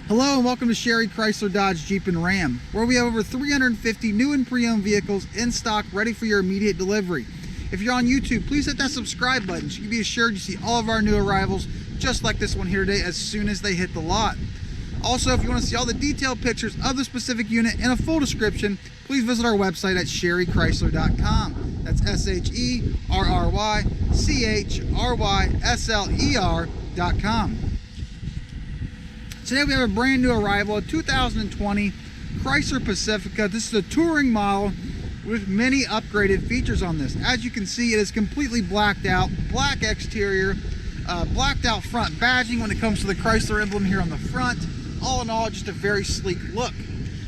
Hello and welcome to Sherry Chrysler Dodge Jeep and Ram, where we have over 350 new and pre-owned vehicles in stock ready for your immediate delivery. If you're on YouTube, please hit that subscribe button so you can be assured you see all of our new arrivals, just like this one here today, as soon as they hit the lot. Also, if you want to see all the detailed pictures of the specific unit and a full description, please visit our website at sherrychrysler.com. That's SHERRYCHRYSLER.com. Today we have a brand new arrival, a 2020 Chrysler Pacifica. This is a touring model with many upgraded features on this. As you can see, it is completely blacked out, black exterior, blacked out front badging when it comes to the Chrysler emblem here on the front. All in all, just a very sleek look.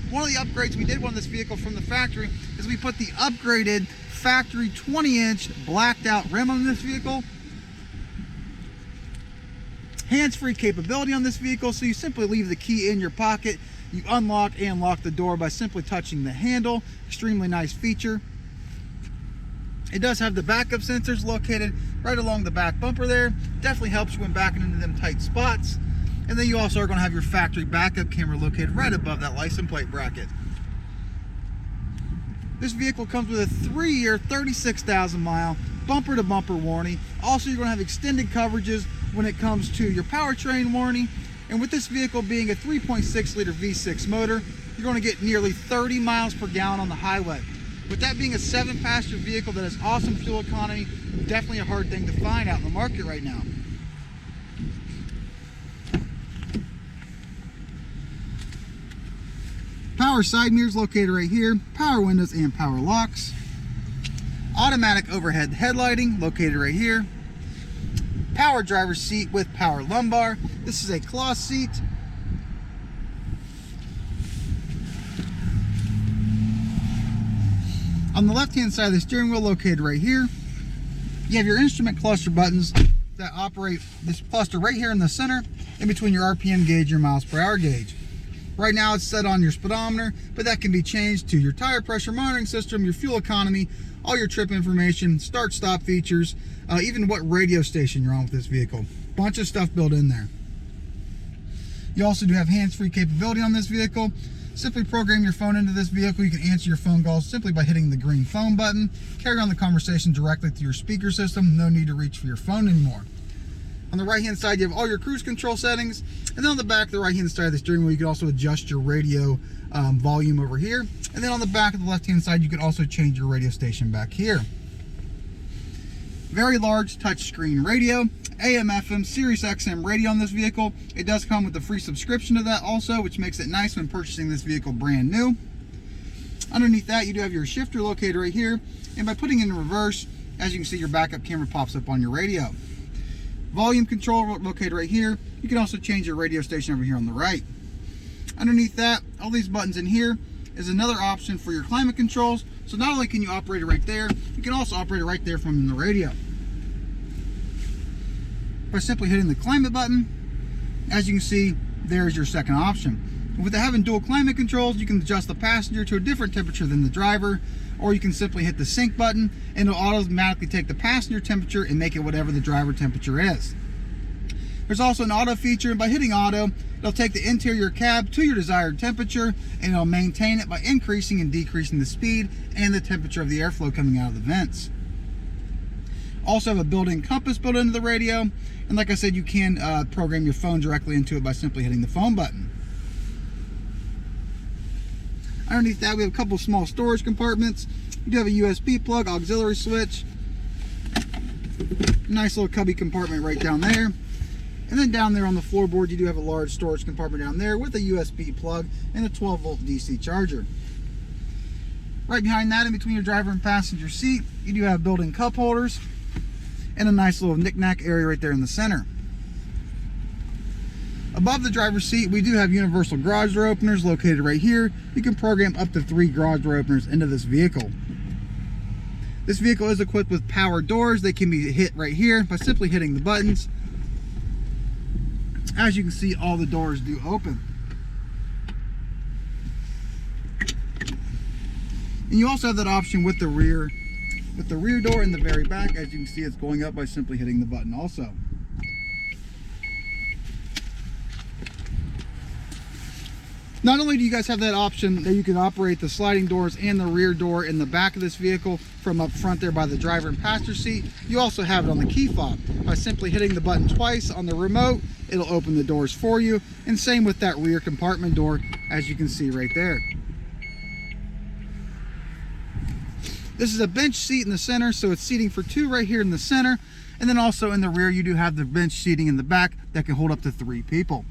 One of the upgrades we did on this vehicle from the factory is we put the upgraded factory 20-inch blacked out rim on this vehicle. Hands-free capability on this vehicle, so you simply leave the key in your pocket. You unlock and lock the door by simply touching the handle. Extremely nice feature. It does have the backup sensors located right along the back bumper there. Definitely helps you when backing into them tight spots. And then you also are going to have your factory backup camera located right above that license plate bracket. This vehicle comes with a 3-year, 36,000-mile bumper-to-bumper warranty. Also, you're going to have extended coverages when it comes to your powertrain warranty. And with this vehicle being a 3.6-liter V6 motor, you're going to get nearly 30 miles per gallon on the highway. With that being a 7-passenger vehicle that has awesome fuel economy, definitely a hard thing to find out in the market right now. Power side mirrors located right here, power windows and power locks. Automatic overhead headlighting located right here. Power driver's seat with power lumbar. This is a cloth seat. On the left-hand side of the steering wheel located right here, you have your instrument cluster buttons that operate this cluster right here in the center, in between your RPM gauge, your miles per hour gauge. Right now it's set on your speedometer, but that can be changed to your tire pressure monitoring system, your fuel economy, all your trip information, start-stop features, even what radio station you're on with this vehicle. Bunch of stuff built in there. You also do have hands-free capability on this vehicle. Simply program your phone into this vehicle. You can answer your phone calls simply by hitting the green phone button. Carry on the conversation directly through your speaker system. No need to reach for your phone anymore. On the right-hand side, you have all your cruise control settings. And then on the back of the right-hand side of the steering wheel, you can also adjust your radio volume over here. And then on the back of the left-hand side, you can also change your radio station back here. Very large touchscreen radio, AM, FM, Sirius XM radio on this vehicle. It does come with a free subscription to that also, which makes it nice when purchasing this vehicle brand new. Underneath that, you do have your shifter located right here. And by putting it in reverse, as you can see, your backup camera pops up on your radio. Volume control located right here. You can also change your radio station over here on the right. Underneath that, all these buttons in here is another option for your climate controls. So not only can you operate it right there, you can also operate it right there from the radio. By simply hitting the climate button, as you can see, there's your second option. With having dual climate controls, you can adjust the passenger to a different temperature than the driver, or you can simply hit the sync button and it'll automatically take the passenger temperature and make it whatever the driver temperature is. There's also an auto feature, and by hitting auto, it'll take the interior cab to your desired temperature and it'll maintain it by increasing and decreasing the speed and the temperature of the airflow coming out of the vents. Also have a built-in compass built into the radio, and like I said, you can program your phone directly into it by simply hitting the phone button. Underneath that, we have a couple small storage compartments. You do have a USB plug, auxiliary switch, nice little cubby compartment right down there. And then down there on the floorboard, you do have a large storage compartment down there with a USB plug and a 12-volt DC charger. Right behind that, in between your driver and passenger seat, you do have built-in cup holders and a nice little knick-knack area right there in the center. Above the driver's seat, we do have universal garage door openers located right here. You can program up to 3 garage door openers into this vehicle. This vehicle is equipped with power doors. They can be hit right here by simply hitting the buttons. As you can see, all the doors do open. And you also have that option with the rear door in the very back. As you can see, it's going up by simply hitting the button also. Not only do you guys have that option that you can operate the sliding doors and the rear door in the back of this vehicle from up front there by the driver and passenger seat, you also have it on the key fob. By simply hitting the button twice on the remote, it'll open the doors for you, and same with that rear compartment door, as you can see right there. This is a bench seat in the center, so it's seating for 2 right here in the center, and then also in the rear you do have the bench seating in the back that can hold up to 3 people.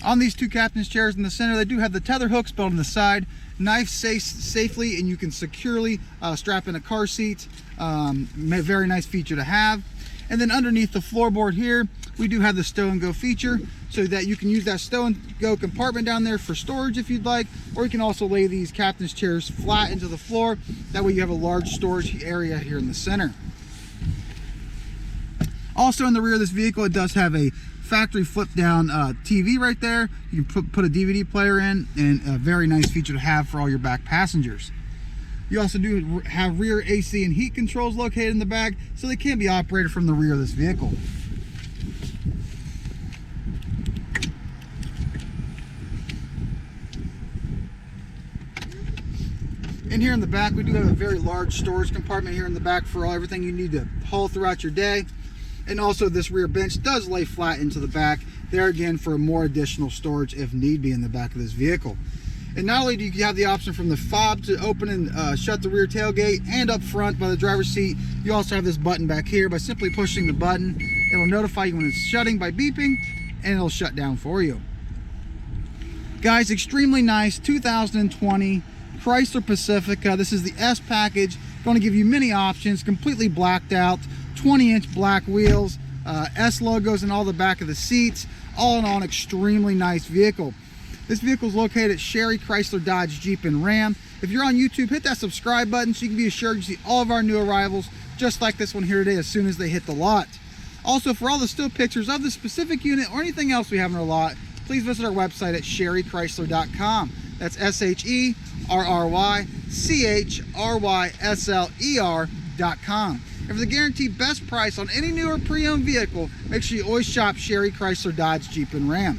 On these 2 captain's chairs in the center, they do have the tether hooks built on the side, nice safely, and you can securely strap in a car seat. Very nice feature to have. And then underneath the floorboard here, we do have the stow and go feature, so that you can use that stow and go compartment down there for storage if you'd like, or you can also lay these captain's chairs flat into the floor. That way you have a large storage area here in the center. Also in the rear of this vehicle, it does have a factory flip down TV right there. You can put a DVD player in, and a very nice feature to have for all your back passengers. You also do have rear AC and heat controls located in the back, so they can be operated from the rear of this vehicle. In here in the back, we do have a very large storage compartment here in the back for everything you need to haul throughout your day. And also this rear bench does lay flat into the back there, again for more additional storage if need be in the back of this vehicle. And not only do you have the option from the fob to open and shut the rear tailgate, and up front by the driver's seat, you also have this button back here. By simply pushing the button, it'll notify you when it's shutting by beeping, and it'll shut down for you. Guys, extremely nice 2020 Chrysler Pacifica. This is the S package. Going to give you many options, completely blacked out, 20-inch black wheels, S logos in all the back of the seats. All in all, an extremely nice vehicle. This vehicle is located at Sherry Chrysler Dodge Jeep and Ram. If you're on YouTube, hit that subscribe button so you can be assured you see all of our new arrivals, just like this one here today, as soon as they hit the lot. Also, for all the still pictures of the specific unit or anything else we have in our lot, please visit our website at sherrychrysler.com. That's SHERRYCHRYSLER.com. And for the guaranteed best price on any new or pre-owned vehicle, make sure you always shop Sherry Chrysler Dodge Jeep and Ram.